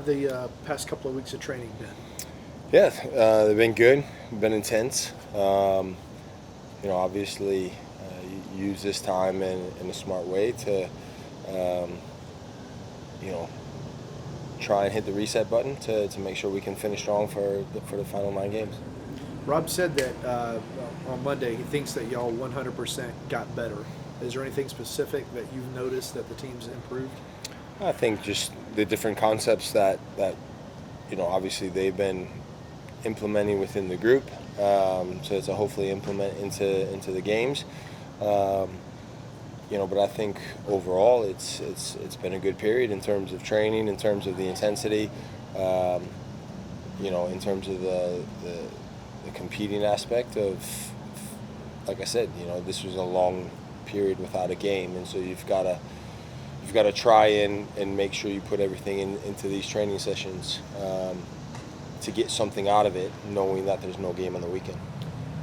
The past couple of weeks of training been? Yeah, they've been good, been intense. Obviously, use this time in a smart way to, um, you know, try and hit the reset button to make sure we can finish strong for the final 9 games. Rob said that on Monday he thinks that y'all 100% got better. Is there anything specific that you've noticed that the team's improved? I think just the different concepts that obviously they've been implementing within the group, so to hopefully implement into the games. Um, but I think overall it's been a good period in terms of training, in terms of the intensity, um, in terms of the competing aspect of, like I said, this was a long period without a game, and so you've got to try and make sure you put everything into these training sessions to get something out of it, knowing that there's no game on the weekend.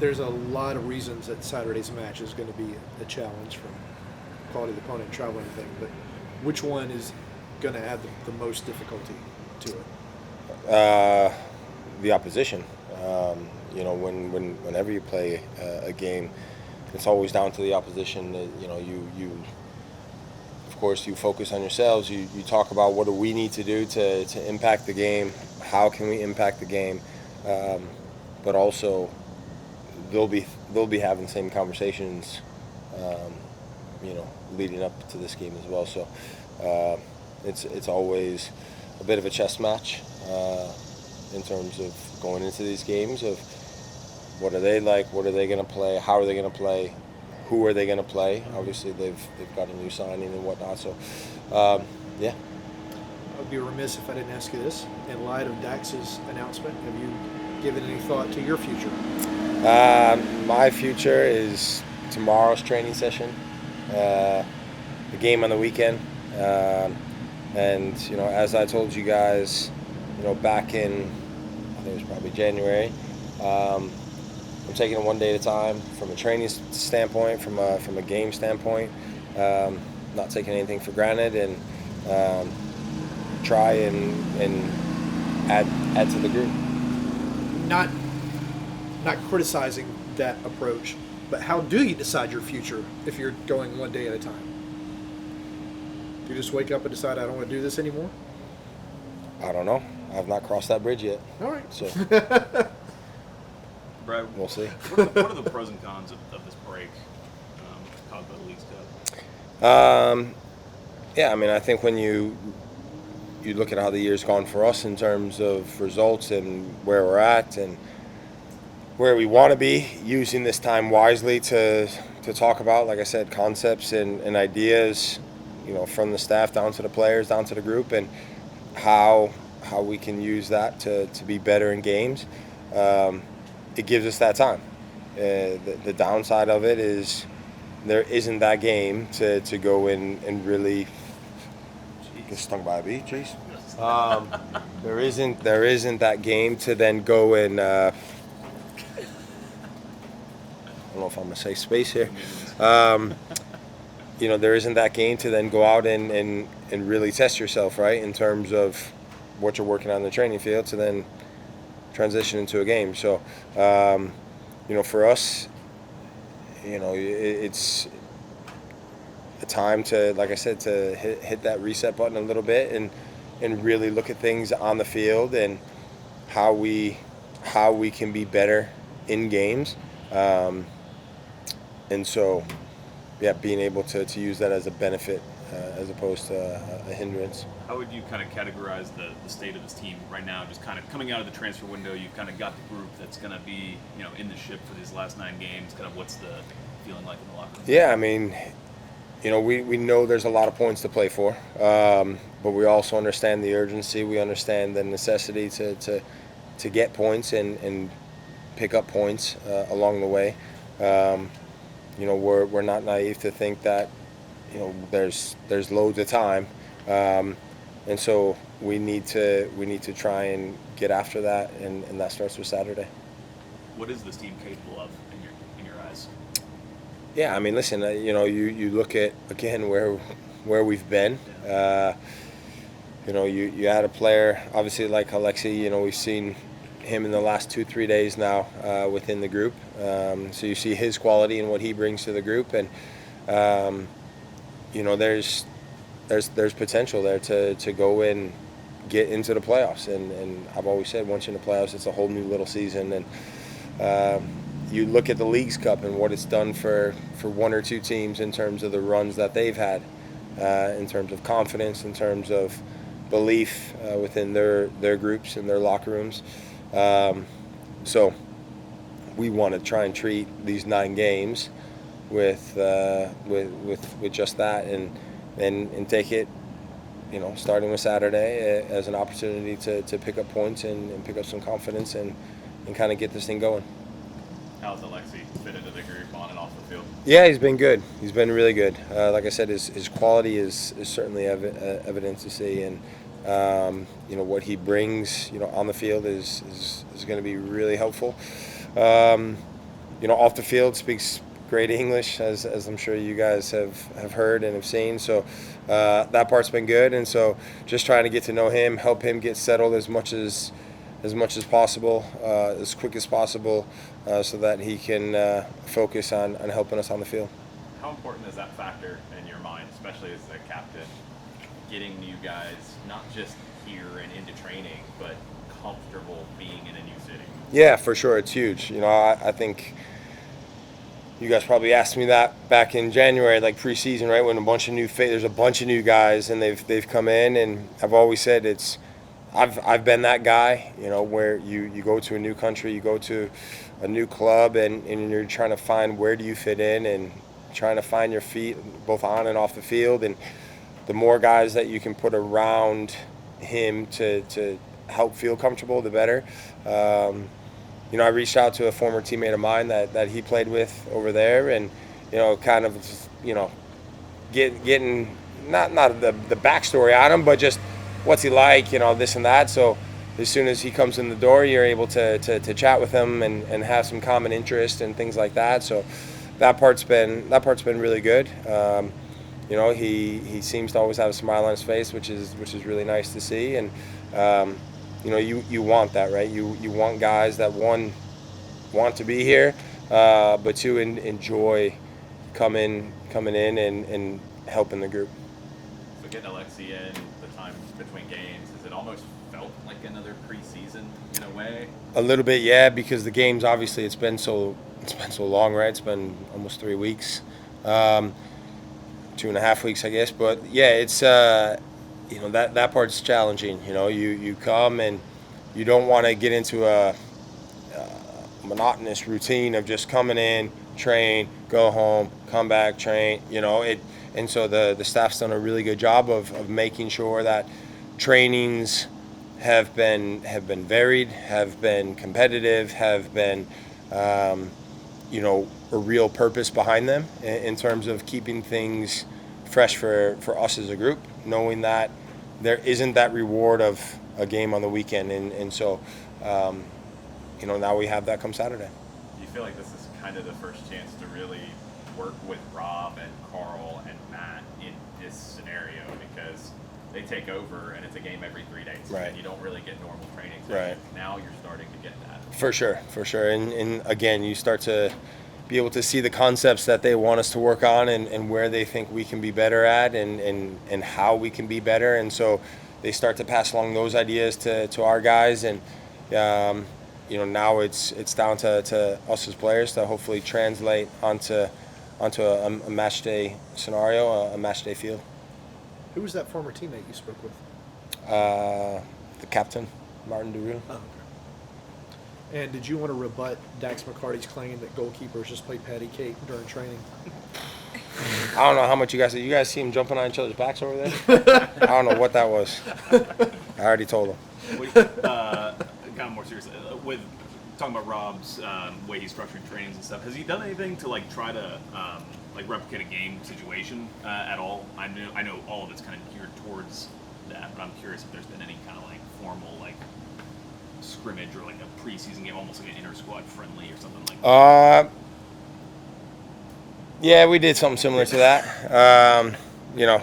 There's a lot of reasons that Saturday's match is going to be a challenge from quality of the opponent, travel, and everything. But which one is going to add the most difficulty to it? The opposition. Whenever you play a game, it's always down to the opposition. You of course you focus on yourselves. You talk about what do we need to do to impact the game. How can we impact the game? But also, they'll be having same conversations. Leading up to this game as well. So it's always a bit of a chess match in terms of going into these games of what are they like, what are they going to play, how are they going to play, who are they going to play. Obviously, they've got a new signing and whatnot. So yeah. I would be remiss if I didn't ask you this. In light of Dax's announcement, have you given any thought to your future? My future is tomorrow's training session, the game on the weekend, and as I told you guys, back in I think it was probably January. I'm taking it one day at a time from a training standpoint, from a game standpoint. Not taking anything for granted, and try and add to the group. Not not criticizing that approach, but how do you decide your future if you're going one day at a time? Do you just wake up and decide I don't want to do this anymore? I don't know. I've not crossed that bridge yet. All right. So Brad, we'll see. what are the pros and cons of this break caused by the League's Cup? Yeah, I mean, I think when you look at how the year's gone for us in terms of results and where we're at and where we want to be, using this time wisely to talk about, like I said, concepts and ideas, from the staff down to the players, down to the group, and how we can use that to be better in games. It gives us that time. The downside of it is there isn't that game to go in and really get stung by a bee. Jeez. There isn't that game to then go and I don't know if I'm gonna say space here. There isn't that game to then go out and really test yourself, right, in terms of what you're working on in the training field to then transition into a game. So, for us, it's a time to, like I said, to hit that reset button a little bit and really look at things on the field and how we can be better in games. And so, yeah, being able to use that as a benefit as opposed to a hindrance. How would you kind of categorize the state of this team right now? Just kind of coming out of the transfer window, you've kind of got the group that's going to be, in the ship for these last 9 games. Kind of what's the feeling like in the locker room? Yeah, I mean, we know there's a lot of points to play for, but we also understand the urgency. We understand the necessity to get points and pick up points along the way. We're not naive to think that there's loads of time, and so we need to try and get after that, and that starts with Saturday. What is this team capable of in your eyes? Yeah, I mean, listen, you look at again where we've been. You add a player, obviously like Alexi, we've seen him in the last 2-3 days now within the group. So you see his quality and what he brings to the group, and there's potential there to go and get into the playoffs. And I've always said once you're in the playoffs, it's a whole new little season. And you look at the Leagues Cup and what it's done for one or two teams in terms of the runs that they've had, in terms of confidence, in terms of belief within their groups and their locker rooms. So we want to try and treat these 9 games with just that, and take it, starting with Saturday, as an opportunity to pick up points and pick up some confidence and kind of get this thing going. How's Alexi fit into the group on and off the field? Yeah, he's been good. He's been really good. Like I said, his quality is certainly evident to see, and what he brings, on the field is going to be really helpful. Off the field speaks great English, as I'm sure you guys have heard and have seen. So that part's been good, and so just trying to get to know him, help him get settled as much as possible, as quick as possible, so that he can focus on helping us on the field. How important is that factor in your mind, especially as the captain, getting you guys not just here and into training, but comfortable being in a new city? Yeah, for sure, it's huge. I think you guys probably asked me that back in January, like preseason, right, when there's a bunch of new guys and they've come in, and I've always said I've been that guy, where you go to a new country, you go to a new club, and you're trying to find where do you fit in, and trying to find your feet both on and off the field. And the more guys that you can put around him to help feel comfortable, the better. I reached out to a former teammate of mine that he played with over there, and kind of getting not the backstory on him, but just what's he like, this and that. So as soon as he comes in the door, you're able to chat with him and have some common interest and things like that. So that part's been really good. He seems to always have a smile on his face, which is really nice to see. And you want that, right? You want guys that, one, want to be here, but two, enjoy coming in and helping the group. So getting Alexi in, the time between games, has it almost felt like another preseason in a way? A little bit, yeah, because the games, obviously, it's been so long, right? It's been almost 3 weeks, 2.5 weeks, I guess. But yeah, it's that part's challenging. You come and you don't want to get into a monotonous routine of just coming in, train, go home, come back, train. And so the staff's done a really good job of making sure that trainings have been varied, have been competitive, have been a real purpose behind them in terms of keeping things fresh for us as a group, knowing that there isn't that reward of a game on the weekend, and so now we have that come Saturday. Do you feel like this is kind of the first chance to really work with Rob and Carl and Matt in this scenario, because they take over and it's a game every 3 days, right? And you don't really get normal training, right? Now you're starting to get that. For sure, and again, you start to be able to see the concepts that they want us to work on, and where they think we can be better at, and how we can be better, and so they start to pass along those ideas to our guys, and now it's down to us as players to hopefully translate onto a match day scenario, a match day field. Who was that former teammate you spoke with? The captain, Martin Duroux. Oh, okay. And did you want to rebut Dax McCarty's claim that goalkeepers just play patty cake during training? I don't know how much you guys see him jumping on each other's backs over there? I don't know what that was. I already told him. Kind of more seriously, with talking about Rob's way he's structuring trainings and stuff, has he done anything to try to replicate a game situation at all? I know all of it's kind of geared towards that, but I'm curious if there's been any kind of formal scrimmage or a preseason game, almost like an inter-squad friendly or something like that. Yeah, we did something similar to that.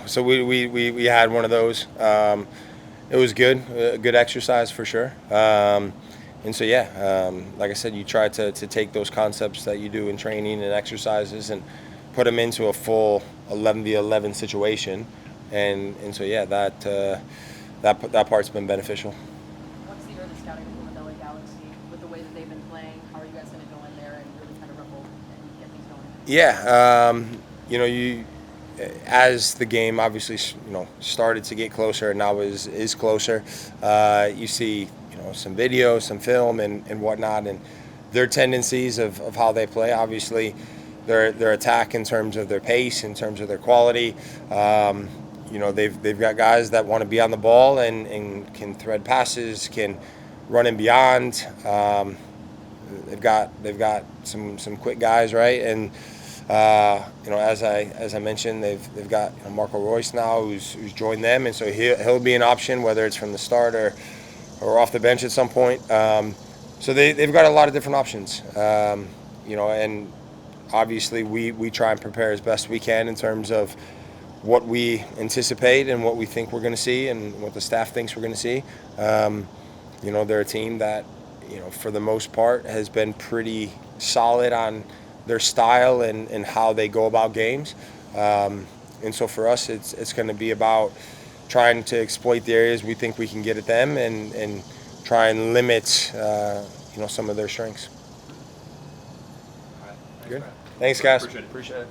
So we had one of those. It was good, good exercise for sure. And so, like I said, you try to take those concepts that you do in training and exercises and put them into a full 11v11 situation. And so, that part's been beneficial. What's the early scouting report with LA Galaxy with the way that they've been playing? How are you guys going to go in there and really kind of ruffle and get things going? You as the game obviously started to get closer and now is closer, you see some video, some film, and whatnot, and their tendencies of how they play. Obviously, their attack in terms of their pace, in terms of their quality. They've got guys that want to be on the ball and can thread passes, can run and beyond. They've got some quick guys, right? And as I mentioned, they've got Marco Royce now who's joined them, and so he'll be an option whether it's from the start or off the bench at some point. So they've got a lot of different options, and obviously we try and prepare as best we can in terms of what we anticipate and what we think we're going to see and what the staff thinks we're going to see. They're a team that, for the most part has been pretty solid on their style and how they go about games. And so for us, it's going to be about trying to exploit the areas we think we can get at them and try and limit some of their strengths. All right. Thanks, Good. Brad. Thanks, guys. Appreciate it. Appreciate it.